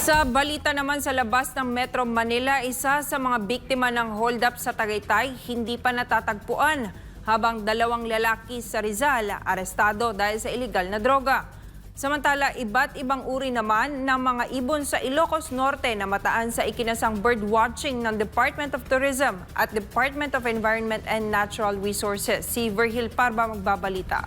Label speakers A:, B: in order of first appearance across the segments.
A: Sa balita naman sa labas ng Metro Manila, isa sa mga biktima ng hold-up sa Tagaytay hindi pa natatagpuan, habang dalawang lalaki sa Rizal arestado dahil sa iligal na droga. Samantala, iba't ibang uri naman ng mga ibon sa Ilocos Norte na mataan sa ikinasang birdwatching ng Department of Tourism at Department of Environment and Natural Resources. Si Virgil Parba magbabalita.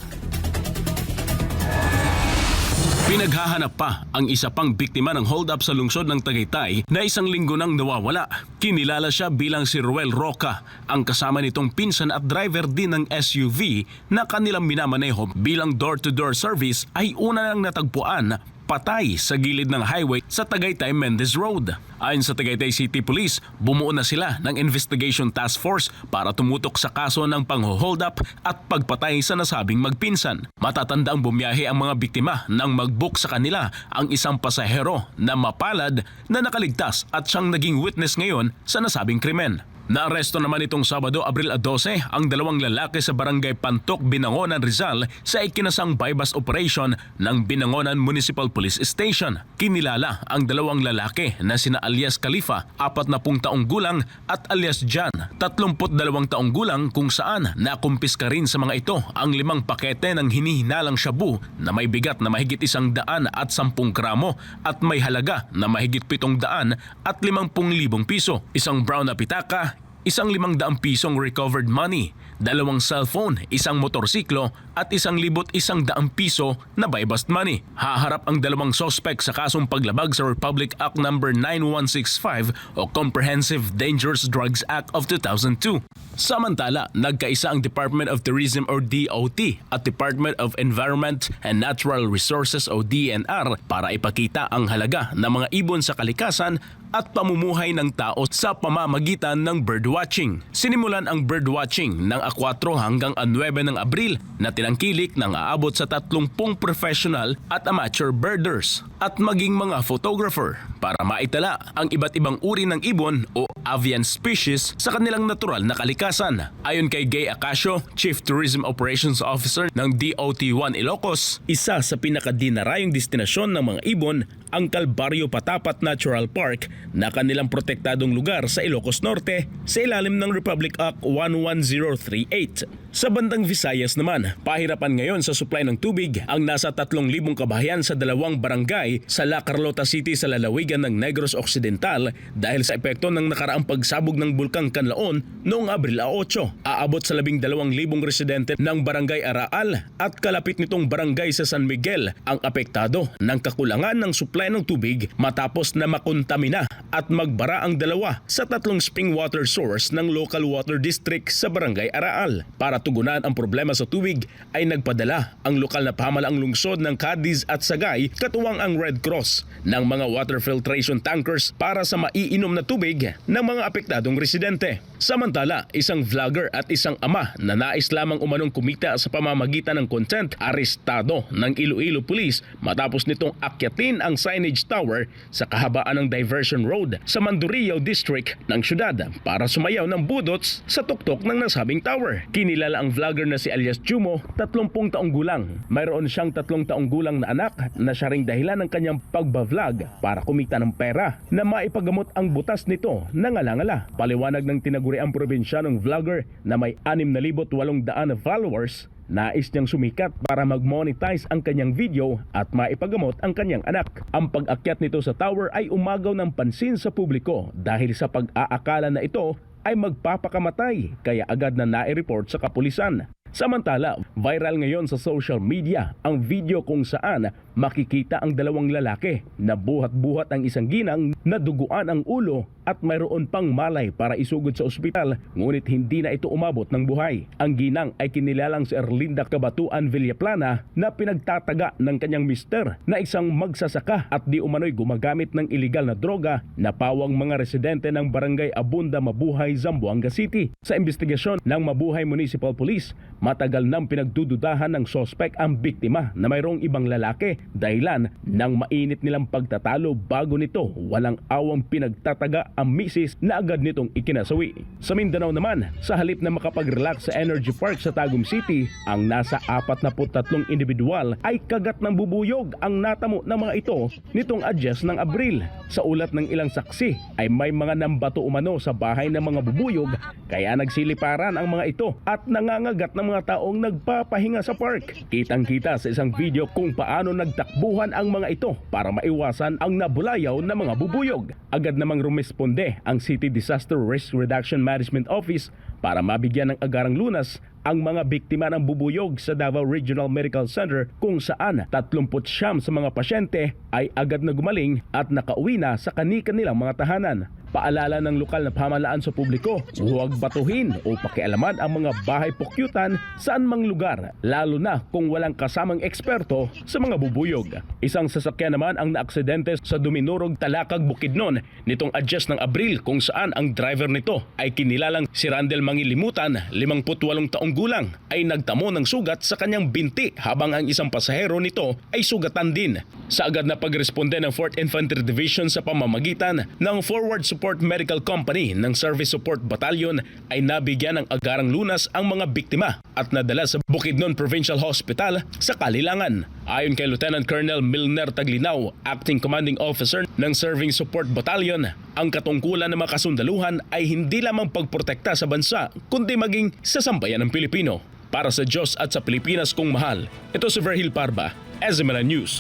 B: Pinaghahanap pa ang isa pang biktima ng hold-up sa lungsod ng Tagaytay na isang linggo nang nawawala. Kinilala siya bilang si Ruel Roca. Ang kasama nitong pinsan at driver din ng SUV na kanilang minamaneho bilang door-to-door service ay una nang natagpuan patay sa gilid ng highway sa Tagaytay Mendez Road. Ayon sa Tagaytay City Police, bumuo na sila ng investigation task force para tumutok sa kaso ng pang-hold up at pagpatay sa nasabing magpinsan. Matatandaang bumiyahe ang mga biktima nang mag-book sa kanila ang isang pasahero na mapalad na nakaligtas at siyang naging witness ngayon sa nasabing krimen. Naaresto naman itong Sabado, Abril 12, ang dalawang lalaki sa Barangay Pantok, Binangonan, Rizal sa ikinasang bypass operation ng Binangonan Municipal Police Station. Kinilala ang dalawang lalaki na sina alias Khalifa, 40 taong gulang, at alias Jan, 32 taong gulang, kung saan nakumpiska rin sa mga ito ang 5 pakete ng hinihinalang shabu na may bigat na mahigit 110 gramo at may halaga na mahigit 700 at 50,000 piso, isang brown na pitaka, isang 500 pisong recovered money, 2 cellphone, isang motorsiklo at 1,100 piso na buy-bust money. Haharap ang dalawang sospek sa kasong paglabag sa Republic Act No. 9165 o Comprehensive Dangerous Drugs Act of 2002. Samantala, nagkaisa ang Department of Tourism o DOT at Department of Environment and Natural Resources o DNR para ipakita ang halaga ng mga ibon sa kalikasan at pamumuhay ng tao sa pamamagitan ng birdwatching. Sinimulan ang birdwatching ng 4 hanggang 9 ng Abril na tinangkilik ng aabot sa 30 professional at amateur birders at maging mga photographer para maitala ang iba't ibang uri ng ibon o avian species sa kanilang natural na kalikasan. Ayon kay Gay Acacio, Chief Tourism Operations Officer ng DOT-1 Ilocos, isa sa pinakadinarayong destinasyon ng mga ibon ang Calvario Patapat Natural Park na kanilang protektadong lugar sa Ilocos Norte sa ilalim ng Republic Act 11038. Sa bandang Visayas naman, pahirapan ngayon sa supply ng tubig ang nasa 3,000 kabahayan sa 2 barangay sa La Carlota City sa lalawigan ng Negros Occidental dahil sa epekto ng nakaraang pagsabog ng Bulkang Kanlaon noong Abril 8. Aabot sa 12,000 residente ng Barangay Araal at kalapit nitong barangay sa San Miguel ang apektado ng kakulangan ng supply ng tubig matapos na makontamina at magbara ang 2 sa 3 spring water source ng Local Water District sa Barangay Araal. Para tugunan ang problema sa tubig ay nagpadala ang lokal na pamahalaang lungsod ng Cadiz at Sagay katuwang ang Red Cross ng mga water filtration tankers para sa maiinom na tubig ng mga apektadong residente. Samantala, isang vlogger at isang ama na nais lamang umanong kumita sa pamamagitan ng content arestado ng Iloilo Police matapos nitong akyatin ang signage tower sa kahabaan ng Diversion Road sa Mandurriao District ng syudad para sumayaw ng budots sa tuktok ng nasabing tower. Kinilala ang vlogger na si alias Jumo, 30 taong gulang. Mayroon siyang 3 taong gulang na anak na siya ring dahilan ng kanyang pagba-vlog para kumita ng pera na maipagamot ang butas nito na ngala-ngala. Paliwanag ng tinaguriang probinsyanong vlogger na may 6,800 na followers, nais niyang sumikat para mag-monetize ang kanyang video at maipagamot ang kanyang anak. Ang pag-akyat nito sa tower ay umagaw ng pansin sa publiko dahil sa pag-aakala na ito ay magpapakamatay kaya agad na nai-report sa kapulisan. Samantala, viral ngayon sa social media ang video kung saan makikita ang 2 lalaki na buhat-buhat ang isang ginang na duguan ang ulo at mayroon pang malay para isugod sa ospital, ngunit hindi na ito umabot ng buhay. Ang ginang ay kinilalang si Erlinda Cabatuan Villaplana na pinagtataga ng kanyang mister na isang magsasaka at di umano'y gumagamit ng iligal na droga na pawang mga residente ng Barangay Abunda Mabuhay, Zamboanga City. Sa investigasyon ng Mabuhay Municipal Police, Matagal nang pinagdududahan ng sospek ang biktima na mayroong ibang lalaki dahilan ng mainit nilang pagtatalo bago nito walang awang pinagtataga ang misis na agad nitong ikinasawi. Sa Mindanao naman, sa halip na makapag-relax sa Energy Park sa Tagum City, ang nasa 43 individual ay kagat ng bubuyog ang natamo ng mga ito nitong Adyes ng Abril. Sa ulat ng ilang saksi ay may mga nambato umano sa bahay ng mga bubuyog kaya nagsiliparan ang mga ito at nangangagat ng mga taong nagpapahinga sa park. Kitang-kita sa isang video kung paano nagtakbuhan ang mga ito para maiwasan ang nabulayaw na mga bubuyog. Agad namang rumesponde ang City Disaster Risk Reduction Management Office para mabigyan ng agarang lunas ang mga biktima ng bubuyog sa Davao Regional Medical Center kung saan 39 sa mga pasyente ay agad na gumaling at nakauwi na sa kani-kanilang mga tahanan. Paalala ng lokal na pamahalaan sa publiko, huwag batuhin o pakialaman ang mga bahay pukyutan saan mang lugar, lalo na kung walang kasamang eksperto sa mga bubuyog. Isang sasakyan naman ang naaksidente sa Duminurog, Talakag, Bukidnon nitong Adyes ng Abril kung saan ang driver nito ay kinilalang si Randel Mangilimutan, 58 taong gulang, ay nagtamo ng sugat sa kanyang binti habang ang isang pasahero nito ay sugatan din. Sa agad na pagresponde ng 4th Infantry Division sa pamamagitan ng Forward Support Medical Company ng Service Support Battalion ay nabigyan ng agarang lunas ang mga biktima at nadala sa Bukidnon Provincial Hospital sa Kalilangan. Ayon kay Lieutenant Colonel Milner Taglinaw, Acting Commanding Officer ng Serving Support Battalion, ang katungkulan ng mga kasundaluhan ay hindi lamang pagprotekta sa bansa kundi maging sa sambayan ng Pilipino. Para sa Diyos at sa Pilipinas kong mahal, ito si Verhil Parba, SMNA News.